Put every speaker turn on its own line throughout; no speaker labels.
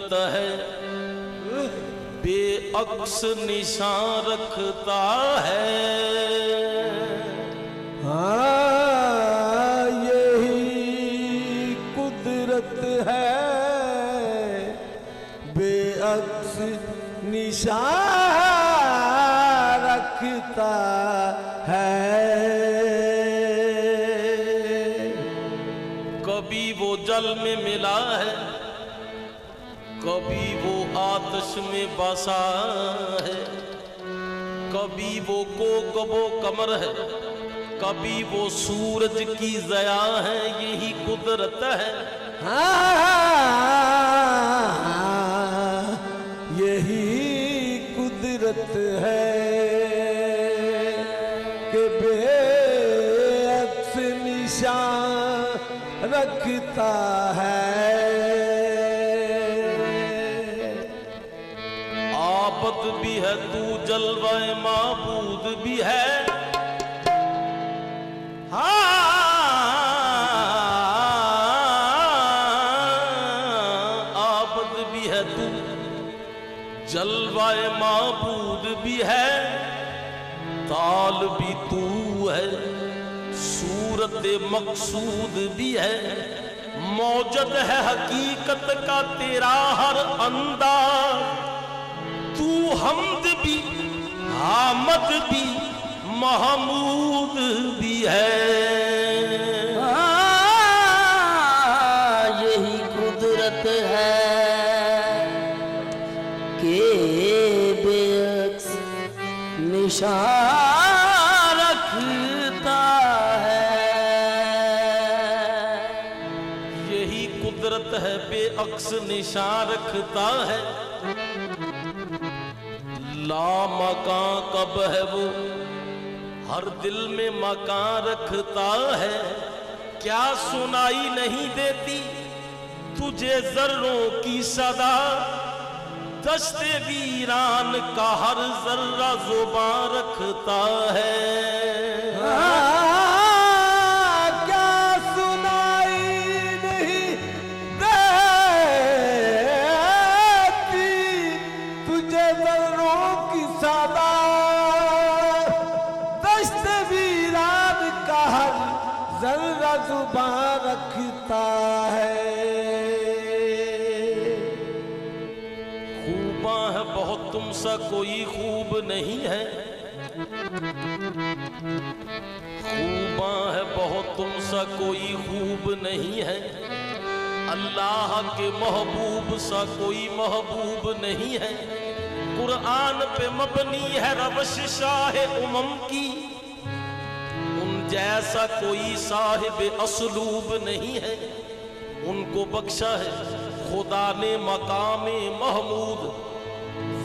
कुदरत है बेअक्स निशान रखता है।
हाँ यही कुदरत है बेअक्स निशान रखता है।
कभी वो जल में मिला है, कभी वो आतिश में बसा है, कभी वो कोकबो कमर है, कभी वो सूरज की ज़या है। यही कुदरत है।
हाँ यही कुदरत है कि बेअक्स निशान रखता है।
आबद भी है तू, जलवाए माबूद भी है। आबद भी है तू, जलवाए माबूद भी है। ताल भी तू है, सूरत मकसूद भी है। मौजद है हकीकत का तेरा हर अंदाज। तू हमद भी, आमद भी, महमूद भी है।
यही कुदरत है कि बेअक्स निशान रखता है।
यही कुदरत है बेअक्स निशान रखता है। लामकां कब है वो, हर दिल में मकान रखता है। क्या सुनाई नहीं देती तुझे जर्रों की सदा, दश्ते वीरान का हर जर्रा जुबान रखता है।
क्या सुनाई नहीं देती तुझे जर्रों की सदा, दश्त वीरान का हर जर्रा जुबान रखता है।
खूबा है बहुत तुमसा कोई खूब नहीं है। खूबा है बहुत तुमसा कोई खूब नहीं है। अल्लाह के महबूब सा कोई महबूब नहीं है। कुरान पे मबनी है रवश शाह उमम की, उन जैसा कोई साहिब असलूब नहीं है। उनको बख्शा है खुदा ने मकामे महमूद।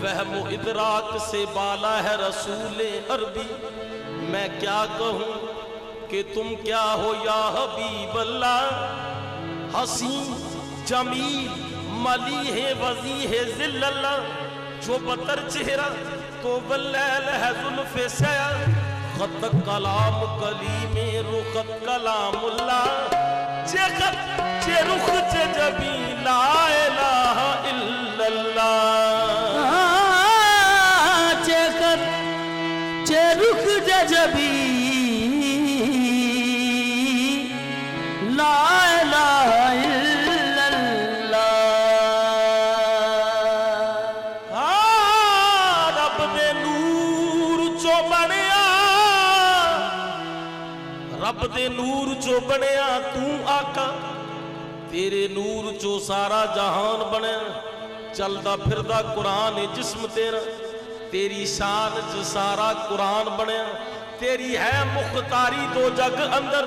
वहम इदराक से बाला है रसूल अरबी। मैं क्या कहूँ कि तुम क्या हो या हबीब अल्लाह। हसीन जमील मली है वजी है जिल्लल्ला। जो बतर चेहरा तो वल्लैल है जुल्फ़े सया। खत कलाम कली में रुखत कलामुल्ला। चे खत चे रुख चे जबी ला इलाहा इल्लल्लाह।
चे खत चे रुख चे जबी ला इलाहा इल्लल्लाह।
रब दे नूर चो बनिया, रब दे नूर चो बनिया तू आका। तेरे नूर चो सारा जहान बनया। चलदा फिरदा कुरान जिस्म तेरा, तेरी शान च सारा कुरान बनया। तेरी है मुख्तारी दो जग अंदर,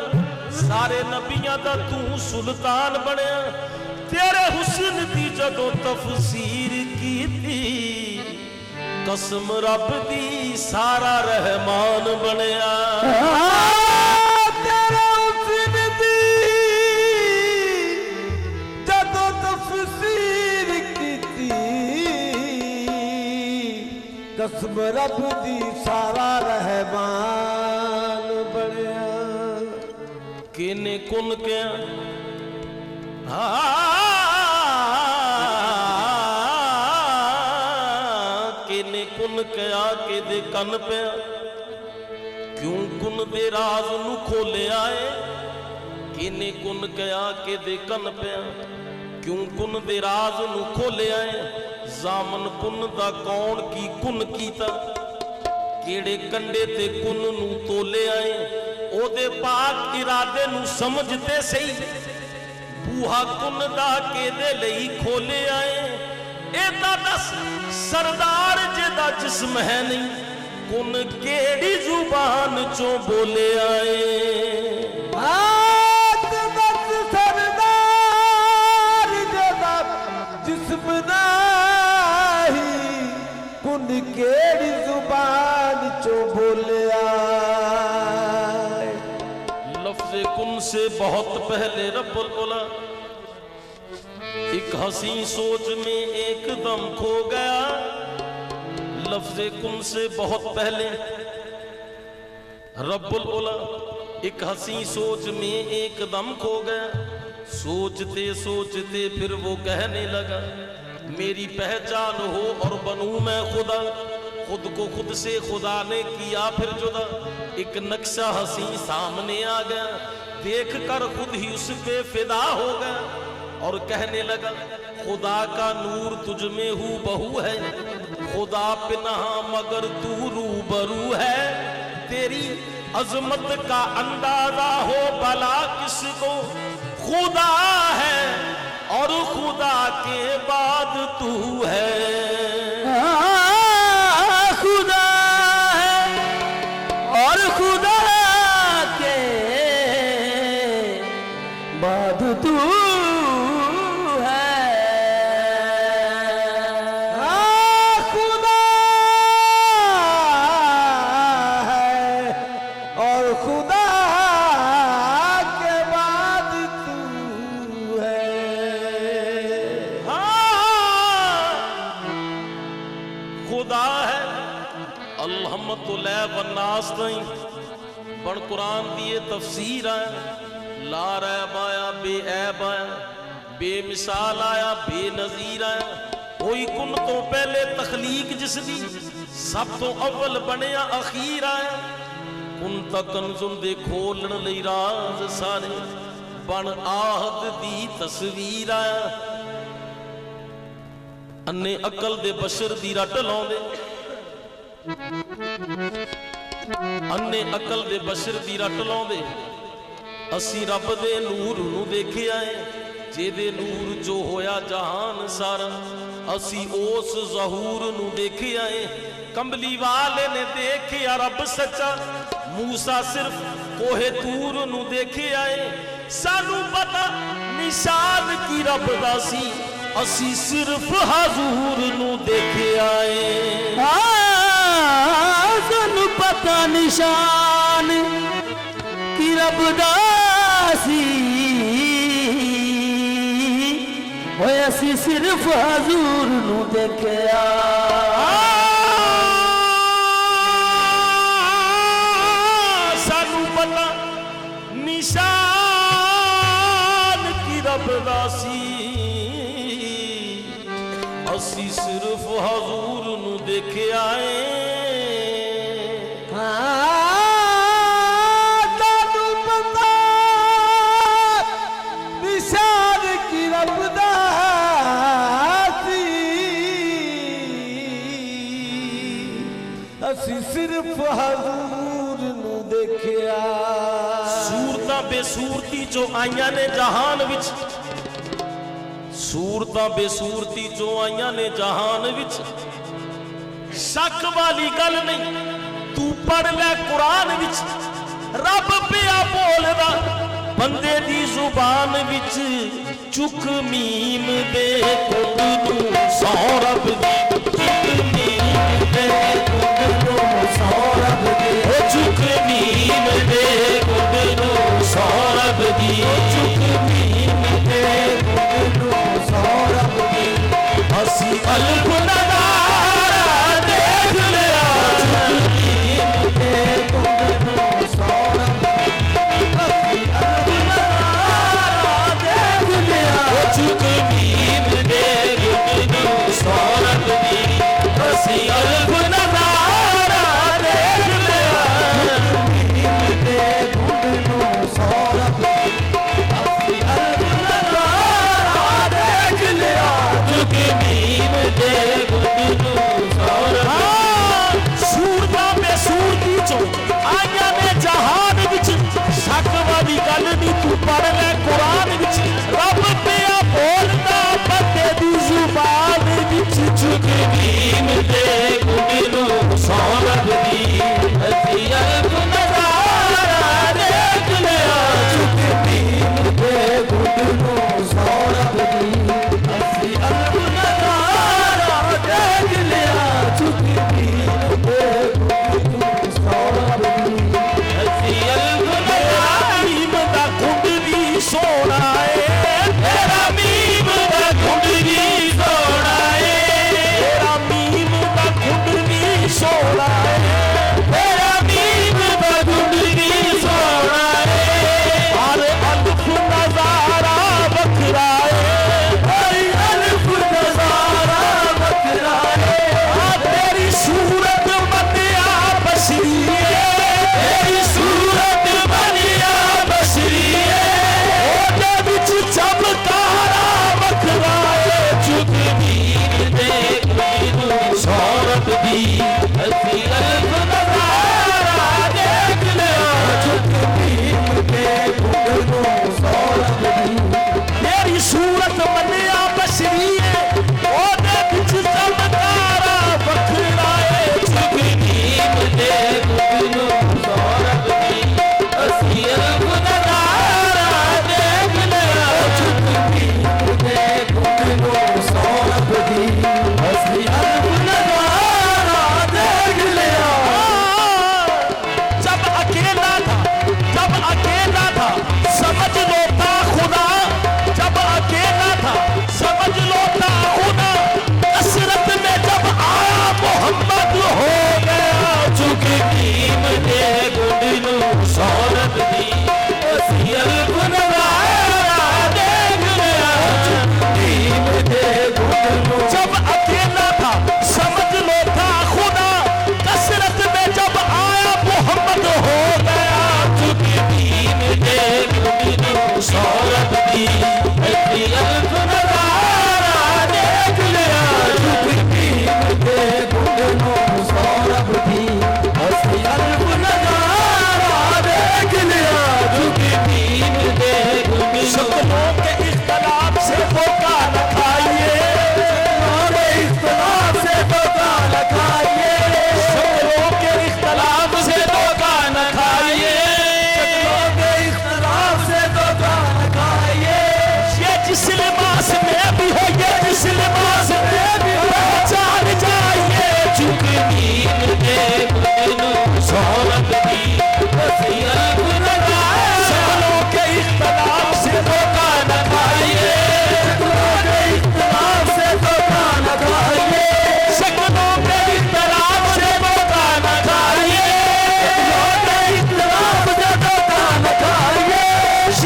सारे नबियां दा तू सुल्तान बनया। तेरे हुस्न दी जदों तफसीर कीती, कसम रब दी सारा रहमान बनया।
तेरे हुस्न दी जदों तफसीर कीती, कसम रब दी सारा रहमान बनया।
किने कुन के कुन कया के दे कन पिया क्यों कुन दे राज नू खोलिया है किने कुन कया के दे कन पिया क्यों कुन दे राज नू खोलिया है जामन कुन दा कौन की कुन कीता केड़े कंडे ते कुन नू तोले आए ओदे पाक इरादे नू समझते सही बूहा कुन दा केदे लई खोले आए एदा दस सरदार जेदा जिस्म है नहीं कुन केड़ी जुबान चो बोले आए
सरदार जेदा जिस्म नाही कुन केड़ी जुबान चो बोले आए
लफ्ज़े कुन से बहुत पहले रब्बुल उला एक हसी सोच में एकदम खो गया लफ्ज़े कुन से बहुत पहले रब्बुल उला एक हसी सोच में एकदम खो गया सोचते सोचते फिर वो कहने लगा मेरी पहचान हो और बनूं मैं खुदा खुद को खुद से खुदा ने किया फिर जुदा एक नक्शा हसी सामने आ गया देख कर खुद ही उस पे फिदा हो गया और कहने लगा खुदा का नूर तुझ में हूँ बहू है खुदा पिनहा मगर तू रूबरू है तेरी अजमत का अंदाजा हो भला किसको खुदा है और खुदा के बाद तू है
खुदा है और खुदा के बाद तू है
खुदा है और खुदा के बाद तू है
खुदा है अल्हम्दुलिल्लाह वन्नास नहीं बड़ कुरान दिए तफसीर आया ला रैब आया बेऐब आया बेमिसाल आया बेनजीर आया कोई कुन तो पहले तखलीक जिसदी सब तो अव्वल बनया अखीर आया कुन तक कंजुन दे खोलन लई राज सारे बन आहद दी तस्वीर आया अन्ने अकल दे बशर दी रट लाउंदे अन्ने अकल दे बशर दी रट लाउंदे असी रब दे नूर नू देखे आए जेदे नूर जो होया जहान सारा असी उस ज़हूर नू देखे आए कंबली वाले ने देखे रब सच्चा मूसा सिर्फ कोहे तूर नू देखे आए सानू पता निशान की रब दा सी असी सिर्फ हजूर नू देखे आए
सानू पता निशान की रब दा सी होए असी सिर्फ हजूर नू देखिया
सानू पता निशान की रब दा सी असी सिर्फ हजूर नू देखे आए
सिर्फ हजूर नू देखिया
सूरतां बेसूरती जो आईयां ने जहान विच सूरतां बेसूरती जो आईयां ने जहान विच शक वाली गल नहीं तू पढ़ ले कुरान विच रब पिया बोलदा बंदे दी जुबान विच चुक मीम दे कुद नू सौरभ दी चुक मीम दे कुद नू सौरभ दी चुक मीम दे कुद नू सौरभ दी चुक मीम दे कुद नू सौरभ दी हसी अल्फ नज़ारा देख लिया चुक मीम दे कुद नू सौरभ दी हसी अल्फ नज़ारा देख लिया चुक मीम दे कुद नू सौरभ दी दी हसी अल्फ नजारा देख लिया मेरी सूरत मनिया बशरी ओदे बिच चमकारा बखड़ा चुग नीम दे गुगनू सौरभ दी हसी अल्फ नजारा देख लिया चुग नीम दे गुगनू सौरभ दी हसी अल्फ नजारा देख लिया जब अकेला था समझ लो था खुदा जब अकेला था समझ लो था खुदा कसरत में जब आया मोहम्मद हो गया चुके नीम दे गुंडनू सौरभ दी हसी अल्फ नजारा देख लिया नीम दे गुंडनू जब अकेला था समझ लो था खुदा कसरत में जब आया मोहम्मद हो गया चुके नीम दे गुंडनू सौरभ दी हसी अल्फ नजारा देख लिया चुके नीम दे गुंडनू सौरभ दी हसी अल्फ नजारा देख लिया चुके नीम दे गुंडनू शक्लों के इख्तलाफ से धोखा न खाइए इख्तलाफ से धोखा न खाइए शक्लों के इख्तलाफ से धोखा न खाइए शक्लों के इख्तलाफ से धोखा न खाइए ये जिस लिबास में भी हो ये जिस लिबास में भी हो पहचान जाइए चुक नीम दे गुंडनू सौरभ दी हसी अल्फ नजारा शक्लों के इख्तलाफ से धोखा न खाइए शक्लों के इख्तलाफ से धोखा न खाइए शक्लों के इख्तलाफ से धोखा न खाइए शक्लों के इख्तलाफ से धोखा न खाइए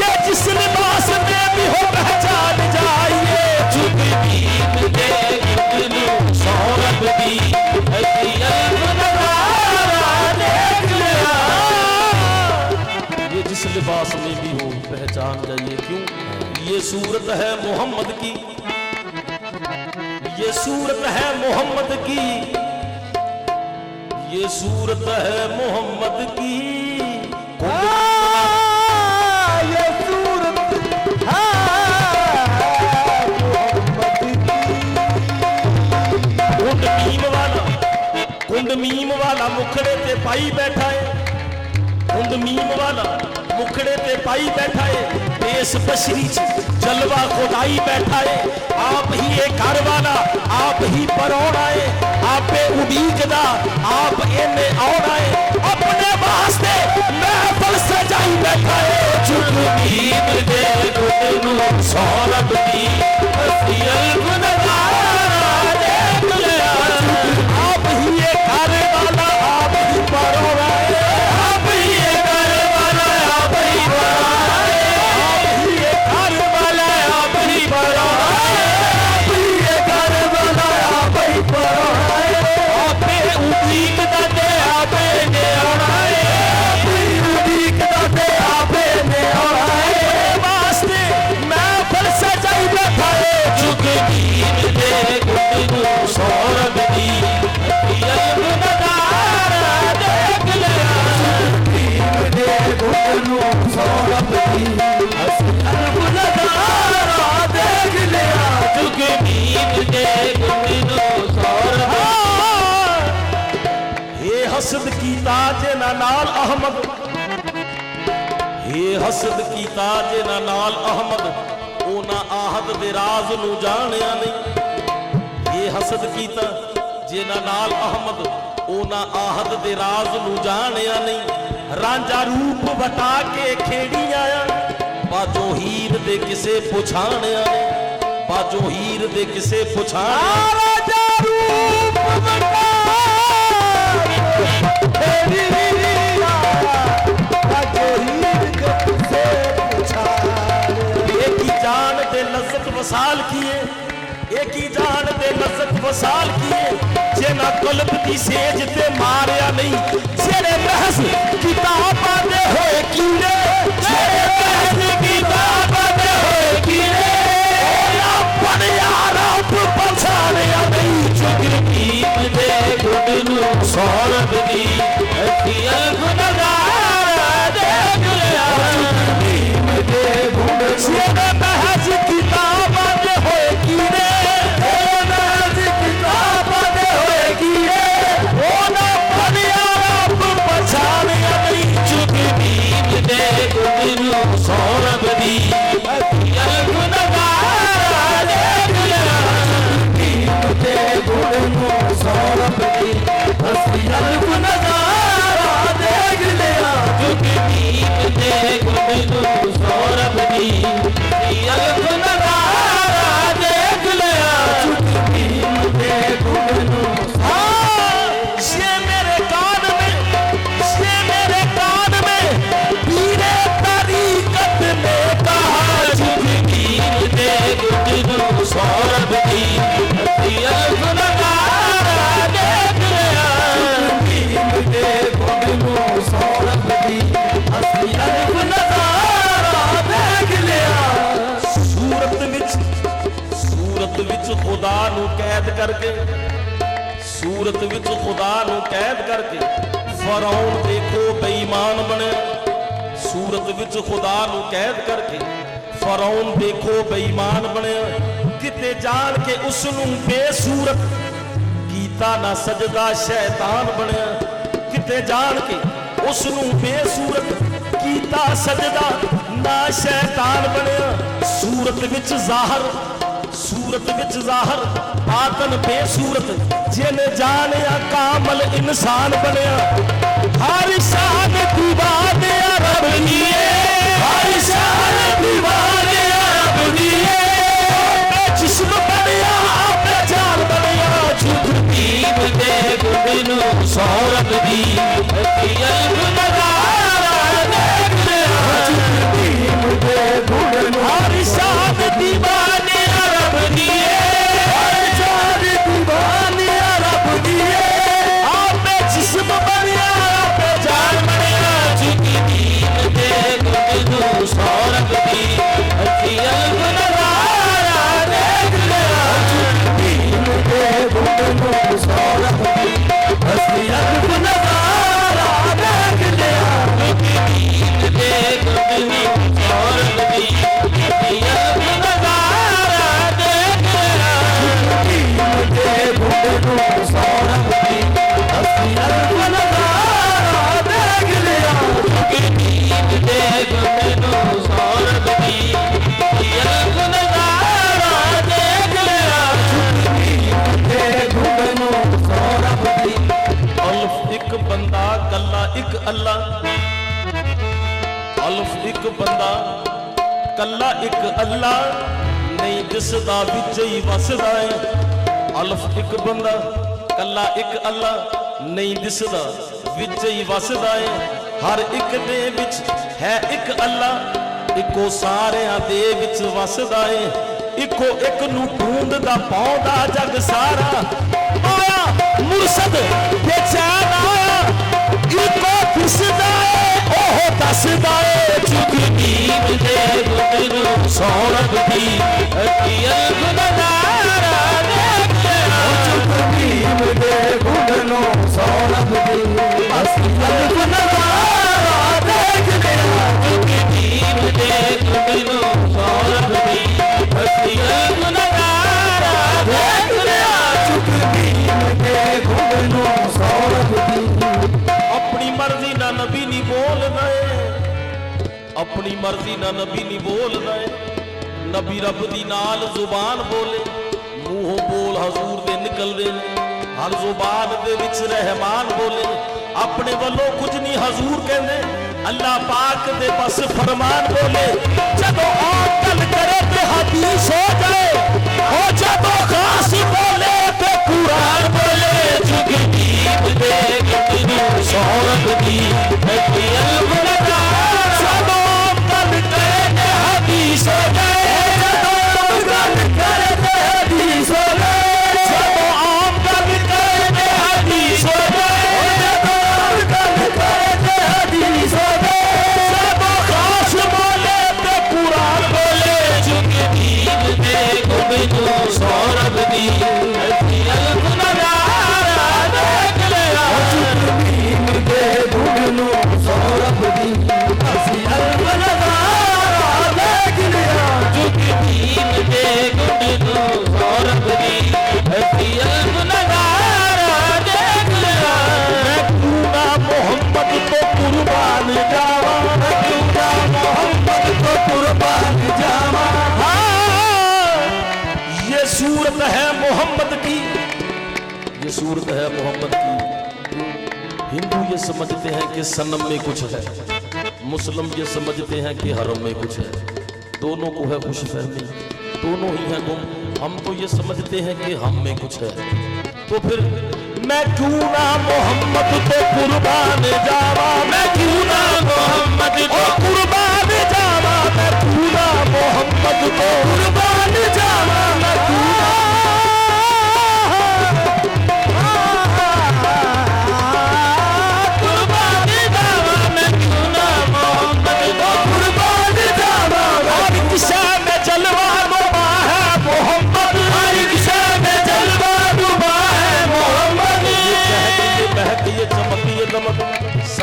ये जिस लिबास में भी हो पहचान जाइए चुप नीम दे गुंडनू सौरभ दी हसी अल्फ नजारा देख लिया ये जिस लिबास में भी हो पहचान जाइए क्यों ये सूरत है मोहम्मद की ये सूरत है मोहम्मद की ये सूरत है मोहम्मद की
ये सूरत है मोहम्मद
कुंड मीम वाला मुखड़े ते पाई बैठा है कुंड मीम वाला मुखड़े ते पाई बैठा है देश बशरी जलवा खुदाई बैठा है आप ही ये घर वाला आप ही परौना है आप पे उड़ीकदा आप इन्ने औना है अपने वास्ते महफिल सजाई बैठा है चुप नीम दे गुंडनू सौरभ दी हसी अल्फ नजारा देख लिया आप ही ये घर वाला आप ही परौना है आप ही ये घर वाला आप ही परौना है आप ही ये घर वाला आप ही परौना है आप ही ये घर वाला आप ही परौना है आप पे उड़ीकदा दे आप ने औना है आप ही उड़ीकदा दे आप ने औना है वास्ते महफिल सजाई बैठा है चुक नीम दे गुंडनू सौरभ दी हसी अल्फ नजारा देख लिया नीम दे गुंडनू सौरभ दी हसी अल्फ नजारा देख लिया चुक नीम दे गुंडनू सौरभ हे हसद कीता जिन्हां नाल अहमद हे हसद कीता जिन्हां नाल अहमद ओना आहद दे राज नू जानिया नहीं ये हसद कीता जिन्हां नाल अहमद ओना आहद दे राज नू जानिया नहीं रांझा रूप वटा के खेड़ी आया बाजो हीर दे किसे पुछाणिया नहीं बाजो हीर दे किसे पुछाणिया
राजा रूप बता तेरी राजो हीर से पूछा
एक ही जान दे लज्जत वसाल किए एक ही जान दे लज्जत वसाल किए जेना कल्ब दी सेज ते मारिया नहीं जेरे महज किताब दे होए कीड़े जेरे महज किताब दे होए कीड़े अपन यार आप पछाणिया नहीं चुग कीम दे गुड करके सूरत विच खुदा नूं कैद करके फरौन देखो बेईमान बनिया। सूरत विच खुदा नूं कैद करके फरौन देखो बेईमान बनिया। किते जान के उसनूं बेसूरत कीता ना सजदा शैतान बनिया। किते जान के उसनूं बेसूरत कीता सजदा ना शैतान बनिया। सूरत विच ज़ाहर बातन बेसूरत जिने जानिया कामल इंसान बनिया। हर शान दीवाने रब दिए, हर शान दीवाने रब दिए। जिस्म बनिया पहचान बनिया झूठ दीन दे गुबिनु सौरभ दी हर शान दीवाने रब दिए, हर शान दीवाने रब दिए। आपे जिस्म बनिया आपे जान बनिया झूठ दीन दे गुबिनु सौरभ दी कल्ला एक अल्लाह नहीं दिसदा विच ही वसदा है। अल्फ एक बंदा कल्ला एक अल्लाह नहीं दिसदा विच ही वसदा है। हर एक दे विच है एक अल्लाह इको सारियां दे विच वसदा है। इको एक नूं ढूंढदा पाउंदा जग सारा आया मुर्शद बेचैन आया इको दिसदा है ओह दसदा है झुक दीन दे गुबिनु सौरभ दी अकियल गुनगारा देखते झुक दीन दे गुबिनु सौरभ दी अकियल गुनगारा देखते झुक दीन दे गुबिनु सौरभ दी अकियल गुनगारा देखते झुक दीन दे गुबिनु सौरभ दी। अपनी मर्जी ना नबी नहीं बोलदा है, अपनी मर्जी ना नबी नहीं बोलदा है। नबी रब दी नाल जुबान बोले मूहों बोल हजूर दे निकलदे ने। हर जुबान दे विच रहमान बोले अपने वल्लों कुछ नहीं हजूर कहंदे अल्लाह पाक दे बस फरमान बोले। जदों अकल करे ते हदीस हो जाए हो जदों खास बोले ते कुरान बोले झुक दीन दे गुबिनु सौरभ दी अकियल गुनगारा जदों अकल करे ते हदीस हो जाए जदों अकल करे ते हदीस हो जाए जदों अकल करे ते हदीस हो जाए जदों अकल करे ते हदीस हो जाए जदों खास बोले ते कुरान बोले झुक दीन दे गुबिनु सौरभ दी अकियल गुनगारा देख लिया झुक दीन दे गुबिनु सौरभ दी अकियल गुनगारा देख लिया झुक दीन दे गुबिनु सौरभ दी अकियल गुनगारा देख लिया। मैं क्यूंगा मोहम्मद को कुर्बान जावा, मैं क्यूंगा मोहम्मद को कुर्बान जावा। ये सूरत है मोहम्मद की, ये सूरत है मोहम्मद की। हिंदू ये समझते हैं कि सनम में कुछ है, मुस्लिम ये समझते हैं कि हरम में कुछ है। दोनों को है खुश फहमी, दोनों ही हैं गुम। हम तो ये समझते हैं कि हम में कुछ है। तो फिर मैं क्यों ना मोहम्मद को कुर्बान जावा, मैं क्यों ना मोहम्मद को कुर्बान जावा, मैं क्यों ना मोहम्मद को कुर्बान जावा, मैं क्यों ना कुर्बान जावा, मैं क्यों ना मोहम्मद को कुर्बान जावा। हर किस्सा में जलवा नुमा है मोहम्मद, हर किस्सा में जलवा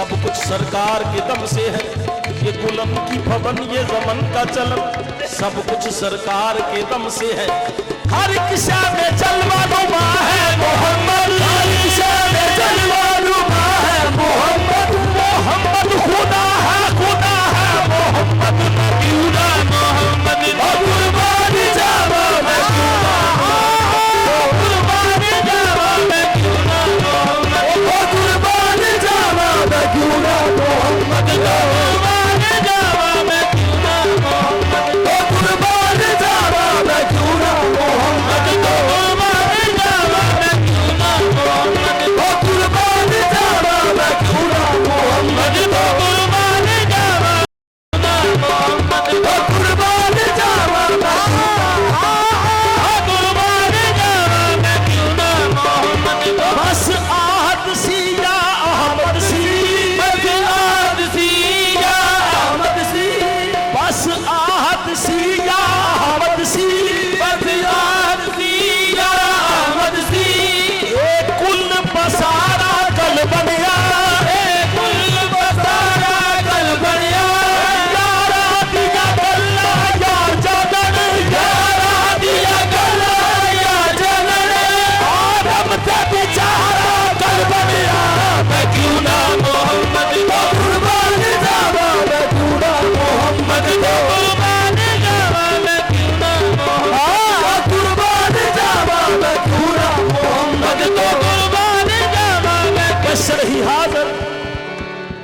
सब कुछ सरकार के दम से है, ये कुलम की भवन ये जमन का चलन, सब कुछ सरकार के दम से है। हर दिशा में जलवा नुमा है मोहम्मद, हर दिशा में जलवा नुमा है मोहम्मद, मोहम्मद खुदा है मोहम्मद, नबीउल्ला मोहम्मद, कुर्बान जावा मैं क्यों ना, कुर्बान जावा मैं क्यों ना मोहम्मद, कुर्बान जावा मैं क्यों ना मोहम्मद, कुर्बान जावा मैं क्यों ना मोहम्मद, कुर्बान जावा मैं क्यों ना मोहम्मद, कुर्बान जावा मैं क्यों ना मोहम्मद, कुर्बान जावा मैं क्यों ना मोहम्मद, कुर्बान जावा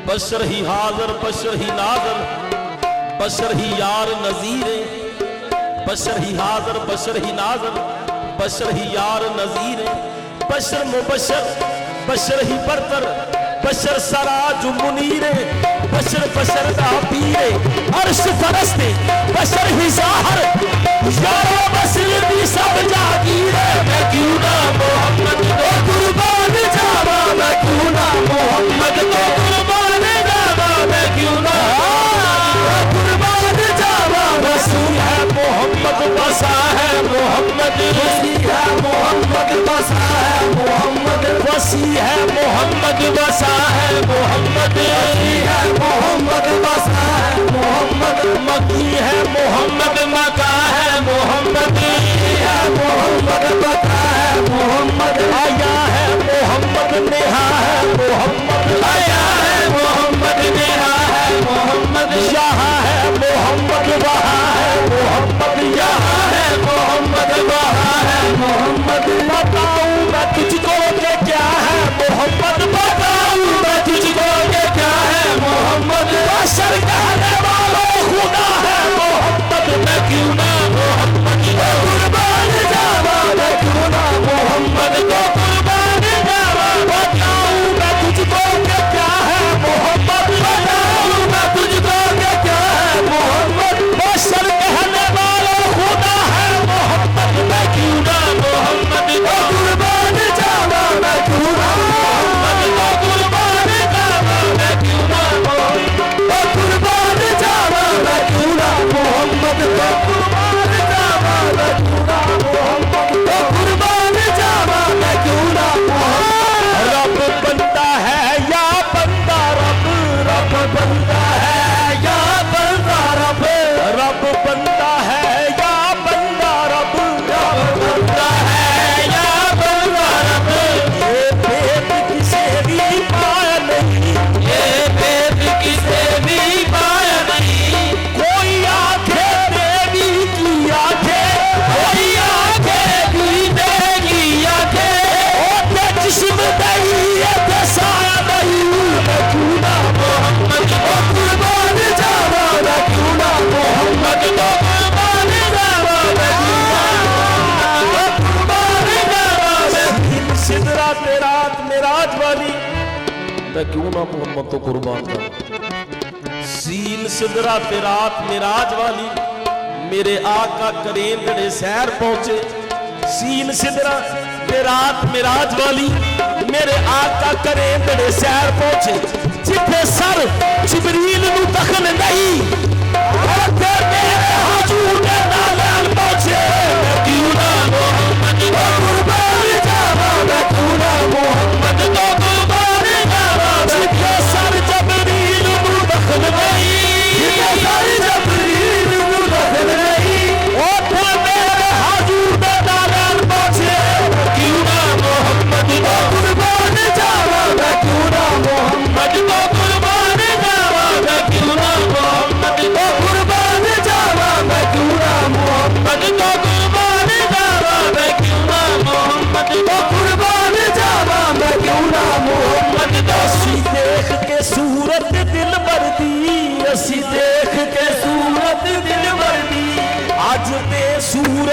बशर ही हाजर बशर ही नाजर बशर ही यार नजीर, बशर ही हाजर बशर ही नाजर बशर ही यार नजीर, बशर मुबशर बशर ही बरतर बशर सराज मुनीर, बशर बशर का पीरे अर्श फरस्ते बशर ही ज़ाहर यारा बशर भी सब जागीर, मैं क्यों ना मोहम्मद को कुर्बान जावा मैं क्यों ना मोहम्मद को कुर्बान जावा मैं क्यों ना, कुर्बान जावा वसी है मोहम्मद बसा है मोहम्मद, वसी है मोहम्मद बसा है मोहम्मद, वसी है मोहम्मद बसा है मोहम्मद, वसी है मोहम्मद बसा है मोहम्मद, मकी है मोहम्मद मका है मोहम्मद, है मोहम्मद बका है मोहम्मद, आया है मोहम्मद नेहा है मोहम्मद, आया है मोहम्मद नेहा है मोहम्मद, यहाँ है मोहम्मद वहाँ है मोहम्मद, यहाँ है मोहम्मद वहाँ है मोहम्मद, बताऊं मैं तुझको के क्या है मोहम्मद, बताऊं मैं तुझको के क्या है मोहम्मद, बशर कहने वालों खुदा है मोहम्मद, मैं क्यों ना मोहम्मद को कुर्बान जावा मैं क्यों ना मोहम्मद को कुर्बान जावा, बताऊं मैं तुझको के क्या है मोहम्मद, बताऊं मैं तुझको के क्या है मोहम्मद, बशर कहने वालों खुदा है मोहम्मद, मैं क्यों ना मोहम्मद को कुर्बान जावा मैं क्यों ना मोहम्मद को कुर्बान जावा मैं क्यों ना मोहम्मद को कुर्बान जावा मैं क्यों ना मोहम्मद को कुर्बान जावा मैं क्यों ना मोहम्मद को कुर्बान जावा मैं क्यों ना मोहम्मद, रब बनता है या बंदा रब, रब बनता है या बंदा रब, रब बनता है या बंदा रब, रब बनता है या बंदा रब, ये भेद किसे भी पाया नहीं, ये भेद किसे भी पाया नहीं, कोई आंखें देवी की आंखें, कोई आंखें भी देगी आंखें, होते जिस्म नहीं ये दसाया नहीं, मैं क्यों ना मोहम्मद को कुर्बान जावा मैं क्यों ना मोहम्मद को कुर्बान जावा मैं क्यों ना कुर्बान जावा मैं, सिदरा तेरात मेराज वाली मैं क्यों ना मोहम्मद को कुर्बान जावा, सीन सिदरा तेरात मेराज वाली मेरे आका करेंदड़े सैर पहुंचे, सीन सिदरा तेरात मेराज वाली मेरे आका करेंदड़े सैर पहुंचे, जिथे सर जिबरील नू दखल नहीं उत्थे मेरे हुजूर दे नाल पहुंचे, मैं क्यों ना मोहम्मद को कुर्बान जावा मैं क्यों ना मोहम्मद को कुर्बान जावा, जिथे सर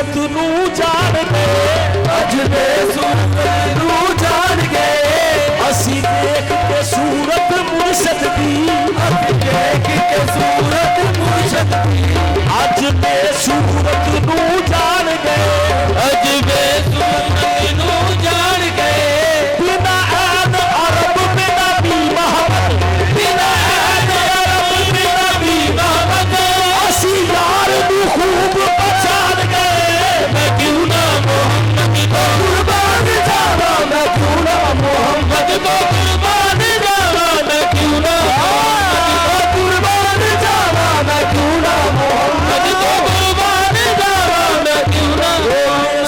सूरत नू जान गए,
अज दे सूरत नू जान गए,
असी देख के सूरत मुर्शद दी,
असी देख के सूरत मुर्शद दी,
अज दे सूरत नू जान गए,
अज दे सूरत नू जान गए,
बिना ऐन अरब बिना भी मोहम्मद,
बिना ऐन अरब बिना भी मोहम्मद,
असी यार नू खूब पहचान गए,
मैं क्यों ना मोहम्मद को कुर्बान जावा, मैं क्यों ना मोहम्मद को कुर्बान जावा, मैं क्यों ना मोहम्मद को कुर्बान जावा, मैं क्यों ना मोहम्मद को कुर्बान जावा, मैं क्यों ना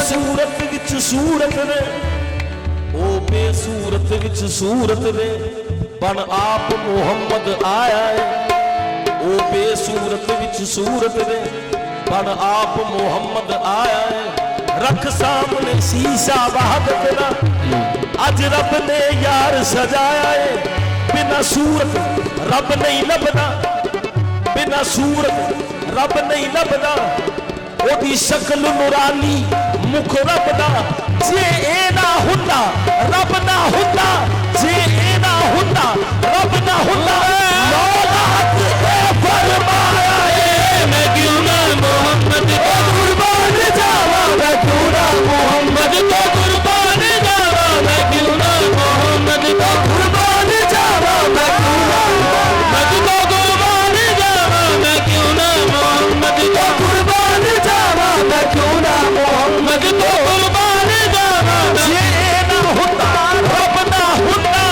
सूरत विच सूरत ने, ओ बेसूरत विच सूरत ने, बन आप मुहम्मद आया है, ओ बेसूरत विच सूरत ने, बन आप मुहम्मद आया है, रख सामने शीशा वहदत ना, अज रब ने यार सजाया है, बिना सूरत रब नहीं लभदा, बिना सूरत रब नहीं लभदा, ओदी शक्ल नूरानी मुख रब दा, जे ए ना हुंदा रब ना हुंदा, जे ए ना हुंदा रब ना हुंदा, मौलात ए फरमाया है,
मैं क्यों ना मोहम्मद को कुर्बान जावा, मैं क्यों ना मोहम्मद को कुर्बान जावा, मैं क्यों ना मोहम्मद को कुर्बान जावा, मैं क्यों ना मोहम्मद को कुर्बान जावा, मैं क्यों ना मोहम्मद को कुर्बान जावा, मैं क्यों ना मोहम्मद को कुर्बान जावा,
जे ए ना हुंदा रब ना हुंदा,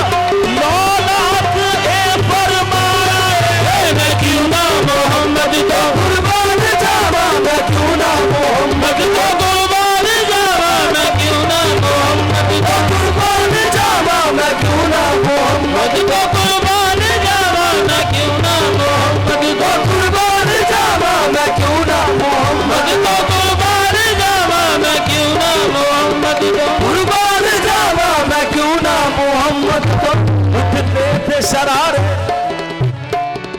मौलात ए फरमाया है,
मैं क्यों ना मोहम्मद को कुर्बान जावा, मैं क्यों ना मोहम्मद को कुर्बान जावा, मैं क्यों ना मोहम्मद को कुर्बान जावा, मैं क्यों ना मोहम्मद को कुर्बान जावा, मैं क्यों ना मोहम्मद को कुर्बान जावा, मैं क्यों ना मोहम्मद को कुर्बान जावा, मैं क्यों ना मोहम्मद को कुर्बान जावा, मैं क्यों ना मोहम्मद को
उठते थे शरारे,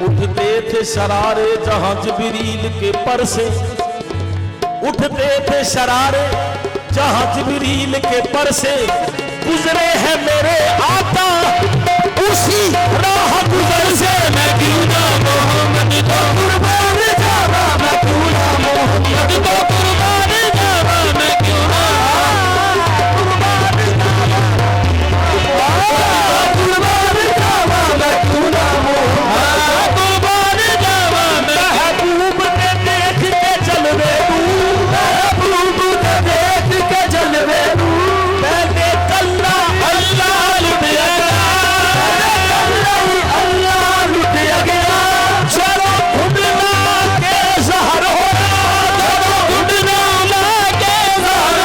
उठते थे शरारे जहां जिब्रील के पर से, उठते थे शरारे जहां जिब्रील के पर से, गुजरे हैं मेरे आका उसी राह गुजर से,
मैं क्यों ना मोहम्मद को कुर्बान जावा, मैं क्यों ना मोहम्मद को कुर्बान जावा, मैं क्यों ना कुर्बान जावा, कुर्बान जावा, मैं क्यों ना मोहम्मद को कुर्बान जावा,
महबूब ने देख के जलवे नू,
महबूब ने देख के जलवे नू,
मैंने कल्ला
अल्लाह लुट गया, अल्लाह लुट गया,
चलो ढूंढना के जहर हो
ढूंढना के ज़हर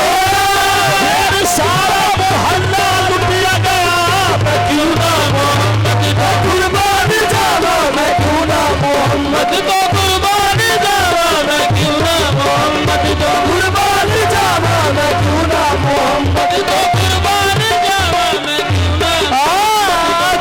फिर सारा मोहल्ला लुटिया गया,
मैं क्यों ना मोहम्मद को कुर्बान जावा, मैं क्यों ना मोहम्मद को कुर्बान जावा, मैं क्यों ना मोहम्मद को कुर्बान जावा, मैं क्यों ना मोहम्मद को कुर्बान जावा, मैं क्यों ना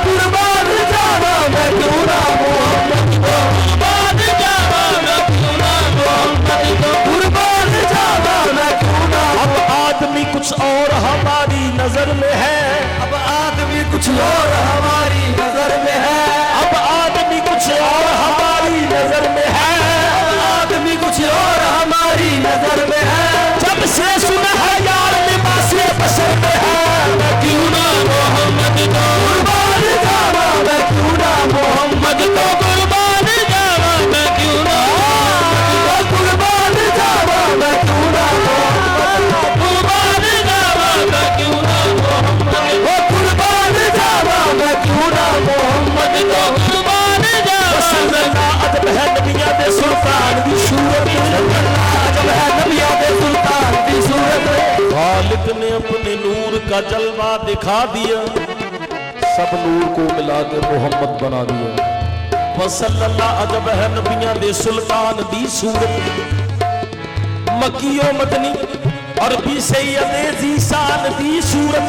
कुर्बान जावा, मैं क्यों ना मोहम्मद को कुर्बान जावा, मैं क्यों ना मोहम्मद को कुर्बान जावा, मैं क्यों ना
अब आदमी कुछ और हमारी नजर में है,
अब आदमी कुछ और हमारी नजर में है,
अब आदमी कुछ और हमारी नजर में है,
अब आदमी कुछ और हमारी नजर में है,
जब से सुना है यार लिबासे बशर में है,
मैं क्यों ना मोहम्मद को कुर्बान जावा, मैं क्यों ना मोहम्मद को कुर्बान जावा, मैं क्यों ना कुर्बान जावा, मैं क्यों ना कुर्बान जावा, मैं क्यों ना मोहम्मद को कुर्बान जावा, मैं क्यों ना मोहम्मद को कुर्बान जावा,
सल्लल्लाहु अजब है नबियां दे सुल्तान दी सूरत,
अजब है नबियां दे सुल्तान दी सूरत,
खालिक ने अपने नूर का जलवा दिखा दिया, सब नूर को मिला के मोहम्मद बना दिया, सल्लल्लाहु अजब है नबियां दे सुल्तान दी सूरत, मक्कियो मदनी अरबी सैयदे जीशान दी सूरत,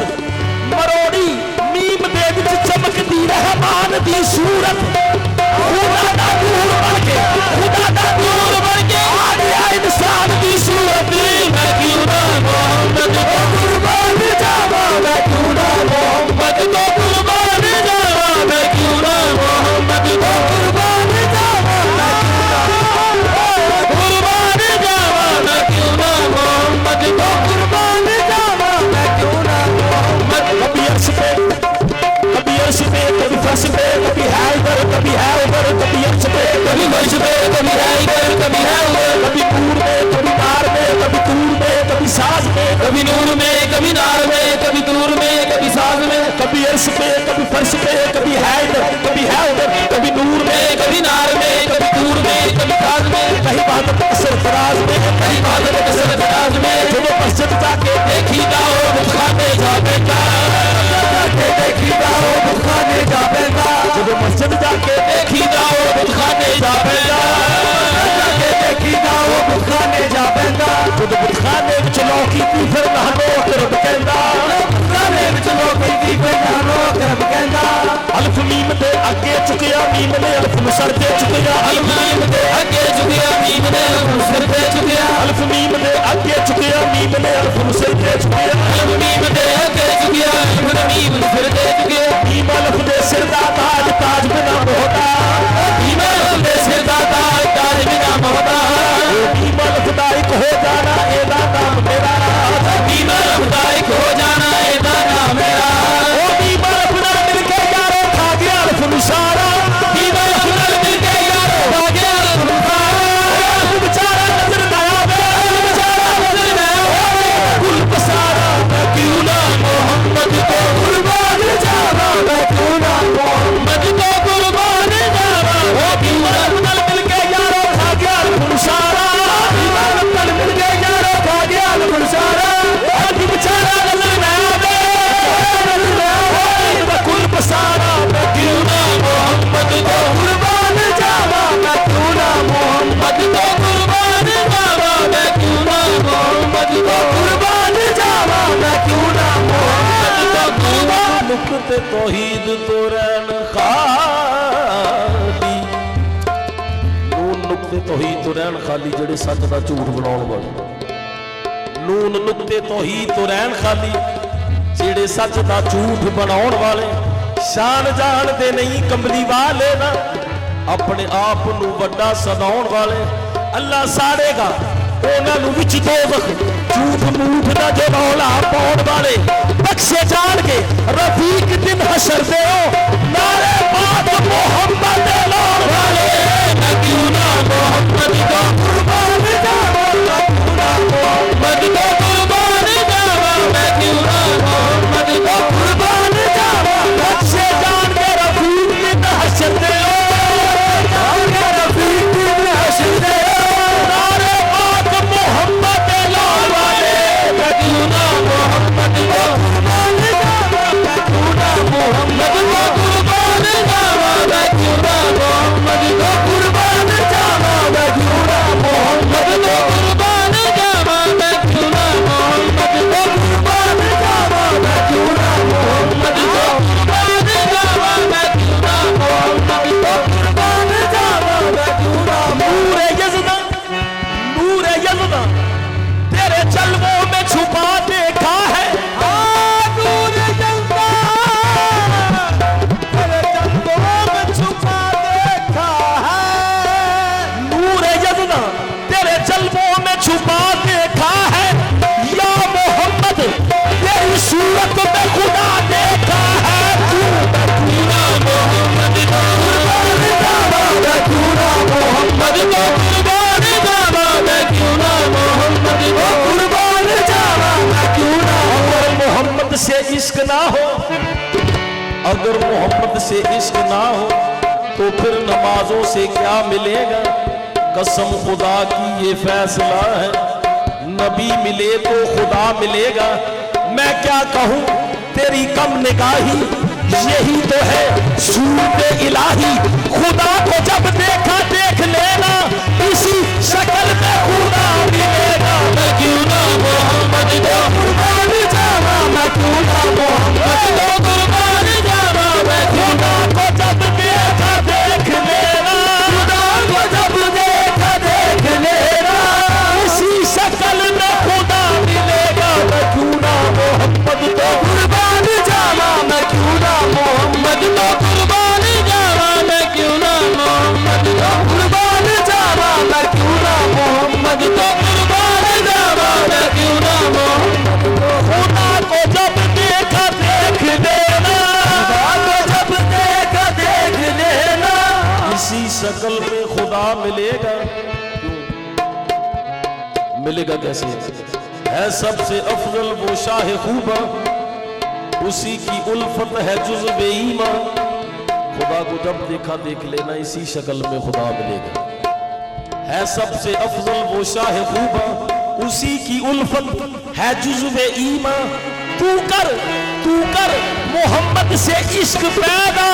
मरोड़ी मीम दे विच चमकदी रहमान दी सूरत, खुदा दा नूर बन के, खुदा दा नूर बन के आ गया इंसान दी सूरत,
फर्श पे, कभी है इधर कभी है उधर, कभी अर्श पे कभी फर्श पे, कभी है इधर कभी है उधर, कभी नूर में कभी नार में, कभी तूर में कभी साज में, कभी नूर में कभी नार में, कभी तूर में कभी साज में, कभी अर्श पे कभी फर्श पे, कभी है इधर कभी है उधर, कभी नूर में कभी नार में, कभी तूर में कभी साज में, कहीं बादल के सरफराज में, कहीं बादल के सरफराज में, जो मस्जिद जाके देखी जाओ खाने जाएगा, देखी जाओ खाने जाएगा, जब मस्जिद जाके देखी जाओ खाने जाएगा, देखी जाओ खाने जाएगा, जब खाने में चलो की फिर नहानो करब कहंदा, खाने में चलो की फिर नहानो करब कहंदा, अल्फ मीम दे आगे चुकिया मीम ने अल्फ मुसर दे चुकिया, अल्फ मीम दे आगे चुकिया मीम ने अल्फ मुसर दे चुकिया, अल्फ मीम दे आगे चुकिया मीम ने अल्फ मुसर दे चुकिया, अल्फ मीम दे आगे चुकिया मीम मुसर दे चुकिया, मीम अल्फ दे सिर दा ताज ताज बिना होता, मीम अल्फ दे सिर दा ताज ताज बिना होता, मीम अल्फ दा एक हो जाना एदा नाम मेरा, मीम अल्फ दा एक हो जाना एदा नाम मेरा, ओ मीम अल्फ ना मिलके यारो खा गया अल्फ मुसारा, मीम अल्फ ना मिलके यारो खा गया अल्फ मुसारा, बेचारा नजर ना आवे, बेचारा नजर ना आवे, कुल पसारा मैं क्यों ना मोहम्मद को कुर्बान जावा, मैं क्यों ना मोहम्मद को कुर्बान जावा, ओ मीम अल्फ ना मिलके यारो खा गया अल्फ मुसारा, मीम अल्फ ना मिलके यारो खा गया अल्फ मुसारा, बेचारा नजर ना आवे, नजर ना आवे, कुल पसारा मैं क्यों ना मोहम्मद को कुर्बान जावा, मैं क्यों ना मोहम्मद को कुर्बान जावा, मैं क्यों ना मोहम्मद को कुर्बान जावा, मैं क्यों ना मोहम्मद को कुर्बान।
नुक्ते तौहीद तो रैन खाली, नून नुक्ते तौहीद तो रैन खाली, जेड़े सच दा झूठ बनाउण वाले, नून नुक्ते तौहीद तो रैन खाली, जेड़े सच दा झूठ बनाउण वाले, शान जानते नहीं कमली वाले ना, अपने आप नू वड्डा सदाउण वाले, अल्लाह साड़ेगा उन्हां नू विच दोज़ख, झूठ मूठ दा जो रौला पाउण वाले, बख्शे जाण के रफीक दिन हशर दे नारे पाक मोहम्मद दे लाउण वाले, मैं क्यों ना मोहम्मद को कुर्बान जावा, मैं क्यों ना मोहम्मद को कुर्बान जावा, मैं क्यों ना मोहम्मद को कुर्बान जावा, बख्शे जान के रफीक दिन हशर दे रफीक दिन हशर दे नारे पाक मोहम्मद दे लाउण वाले, मैं क्यों ना मोहम्मद को कुर्बान जावा, मैं क्यों ना मोहम्मद को कुर्बान जावा, मैं क्यों ना मोहम्मद को कुर्बान जावा, मैं क्यों ना मोहम्मद को कुर्बान जावा, मैं क्यों ना मोहम्मद को कुर्बान जावा, मैं क्यों ना मोहम्मद को कुर्बान जावा, मैं क्यों ना मोहम्मद को कुर्बान जावा, मैं क्यों ना नूरे यज़दा, नूरे यज़दा तेरे जलवों में छुपा देखा है, नूरे यज़दा तेरे जलवों में छुपा देखा है, नूरे यज़दा तेरे जलवों में छुपा देखा है, या मोहम्मद तेरी सूरत में खुदा देखा है, तू क्यों ना मोहम्मद को कुर्बान जावा, मैं क्यों ना मोहम्मद को कुर्बान जावा, मैं क्यों ना मोहम्मद को कुर्बान जावा, मैं क्यों ना। अगर मोहम्मद से इश्क ना हो, अगर मोहम्मद से इश्क ना हो तो फिर नमाजों से क्या मिलेगा, कसम खुदा की ये फैसला है, नबी मिले तो खुदा मिलेगा, मैं क्या कहूँ तेरी कम निगाही, यही तो है सूरत इलाही, खुदा को जब देखा देख लेना, इसी शक्ल में खुदा मिलेगा, मैं क्यों ना मोहम्मद को कुर्बान जावा, मैं क्यों ना मोहम्मद को कुर्बान जावा, मैं खुदा को जब देखा देख लेना, खुदा को जब देखा देख लेना, इसी शक्ल में खुदा मिलेगा, मैं क्यों ना मोहम्मद को कुर्बान जावा, मैं क्यों ना मोहम्मद को कुर्बान जावा, मैं क्यों शक्ल में खुदा मिलेगा, मिलेगा कैसे? है सबसे अफजल वो शाह खूबा, उसी की उल्फत है जुज़्व ईमान। खुदा को जब देखा देख लेना, इसी शक्ल में खुदा मिलेगा। है सबसे अफजल वो शाह खूबा, उसी की उल्फत है जुज़्व ईमान। तू कर मोहम्मद से इश्क पैदा,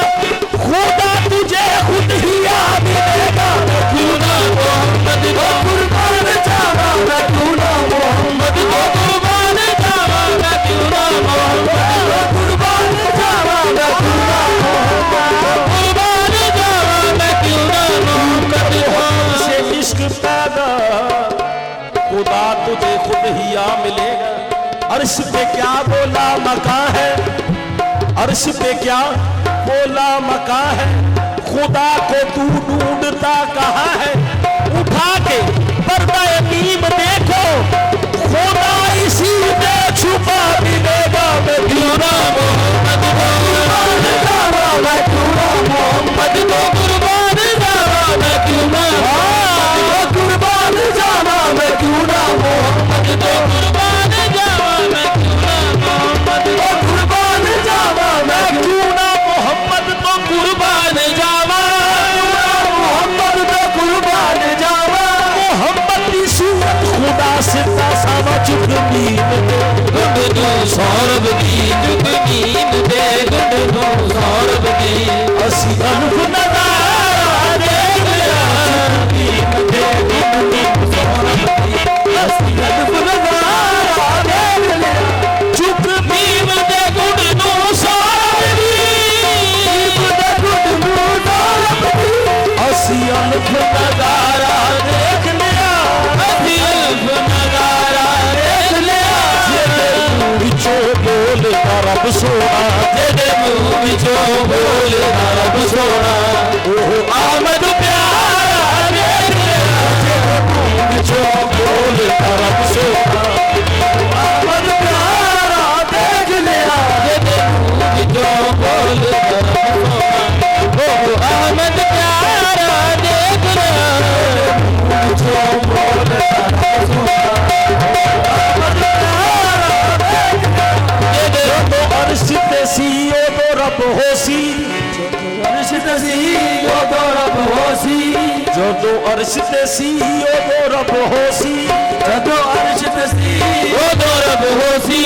खुदा तुझे खुद ही आ मिलेगा। क्यों ना मोहम्मद को कुर्बान जावा, मैं क्यों ना मोहम्मद को कुर्बान जावा, मैं क्यों ना मोहम्मद को कुर्बान जावा, मैं क्यों ना मोहम्मद को कुर्बान जावा, मैं क्यों ना मोहम्मद से इश्क पैदा, खुदा तुझे खुद ही आ मिलेगा। अर्श पे क्या बोला मका है, अर्श पे क्या बोला मका है, खुदा को तू ढूंढता कहाँ है। उठा के पर्दा नीम देखो, खुदा इसी में छुपा मिलेगा। मैं क्यों ना मोहम्मद को कुर्बान जावा, मैं क्यों ना मोहम्मद को कुर्बान जावा, मैं क्यों ना कुर्बान जावा, मैं क्यों ना मोहम्मद को कुर्बान जावा, मैं क्यों ना मोहम्मद को कुर्बान जावा, मैं क्यों ना मोहम्मद को कुर्बान जावा, मोहम्मद को कुर्बान जावा। मोहम्मद की सूरत खुदा से तासावा, चुक नींद दे गुड दो सौरभ की, चुक नींद दे गुड दो सौरभ की। असी अनूप नजारा देख लिया, नींद दे गुड सौरभ की। असी अनूप नजारा देख लिया, चुक नींद दे गुड दो सौरभ की, नींद दे गुड दो सौरभ की। असी अनूप नजारा देख लिया, असी अनूप नजारा देख लिया। जेदे मुंह विचों बोलदा रब सोना, जेदे मुंह विचों बोलदा रब सोना, ओह आमद प्यारा देख लिया। जेदे मुंह विचों बोलदा रब सोना, आमद प्यारा देख लिया। जेदे मुंह विचों बोलदा रब सोना, ओह आमद प्यारा देख लिया। मुंह विचों बोलदा रब सोना, आमद प्यारा देख लिया। जो अर्श ते सी ओ तो रब होसी, अर्श ते सी ओ तो रब होसी, जो तो अर्श ते सी ओ तो रब होसी, जो अर्श ते सी ओ तो रब होसी।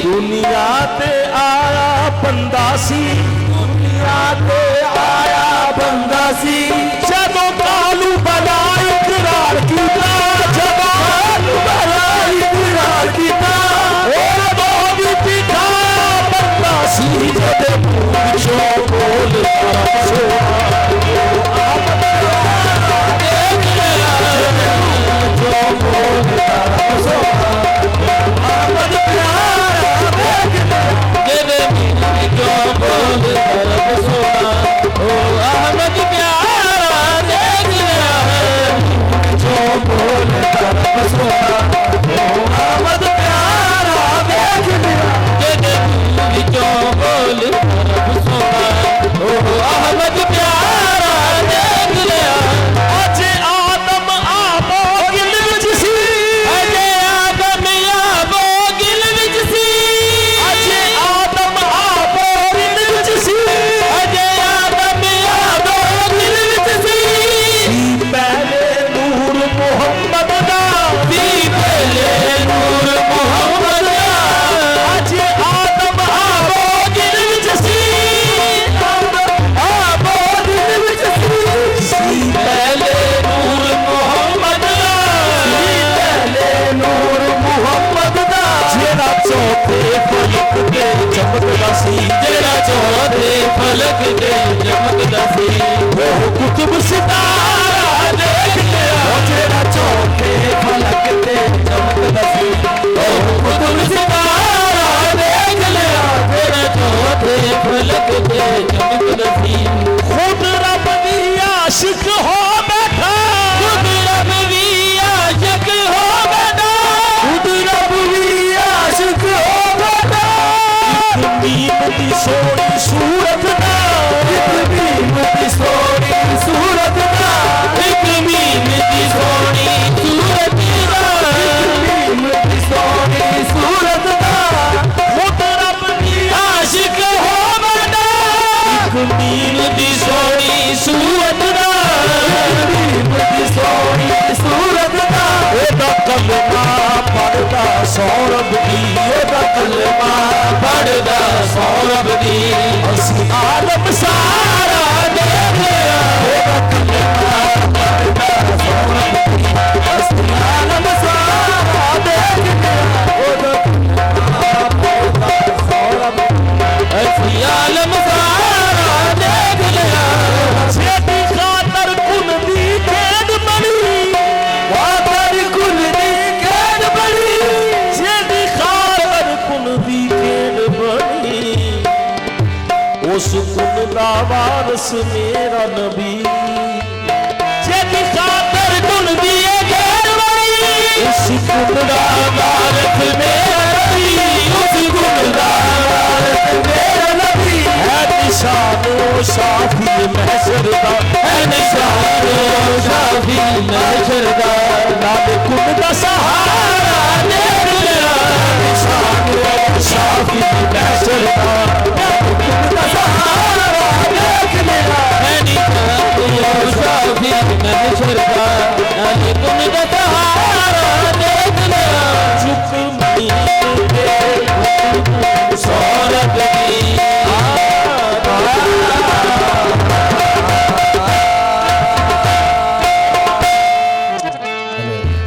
दुनिया ते आया बंदा सी, दुनिया ते आया बंदा सी। जदों कालू बला इकरार कीता, जदों कालू बला इकरार कीता, सी जदे मुंह विचों बोलदा रब सोना, आमद प्यारा देख लिया। जदे मुंह विचों बोलदा रब सोना, आमद प्यारा देख लिया। जदे मुंह विचों बोलदा रब सोना, ओ आमद प्यारा
दी सोनी सूरत दा
गरीब दी सोनी सूरत दा
ओदा कलमा पढ़दा सौरभ दी ओदा कलमा पढ़दा सौरभ दी
असी
आलम सारा देख लिया
ओदा कलमा पढ़दा सौरभ दी असी आलम सारा देख लिया ओदा कलमा पढ़दा सौरभ
असी आलम सारा देख लिया
छेदी खातर कुल दी खेड बनी
खातर कुल दी खेड बड़ी
छेदी खातर कुल दी खेड बनी उस कुल दा वारस मेरा नबी छेदी खातर कुल दी खेड बनी
उस कुल दा वारिस मेरा नबी उस कुल दा वारिस मेरा नबी
है निशानो शाफी महशर दा
है निशानो शाफी महशर दा
लाल कुल दा सहारा
देख लिया
निशानो शाफी महशर दा
कुल दा सहारा देख लिया
है निशानो शाफी महशर दा कुल दा सहारा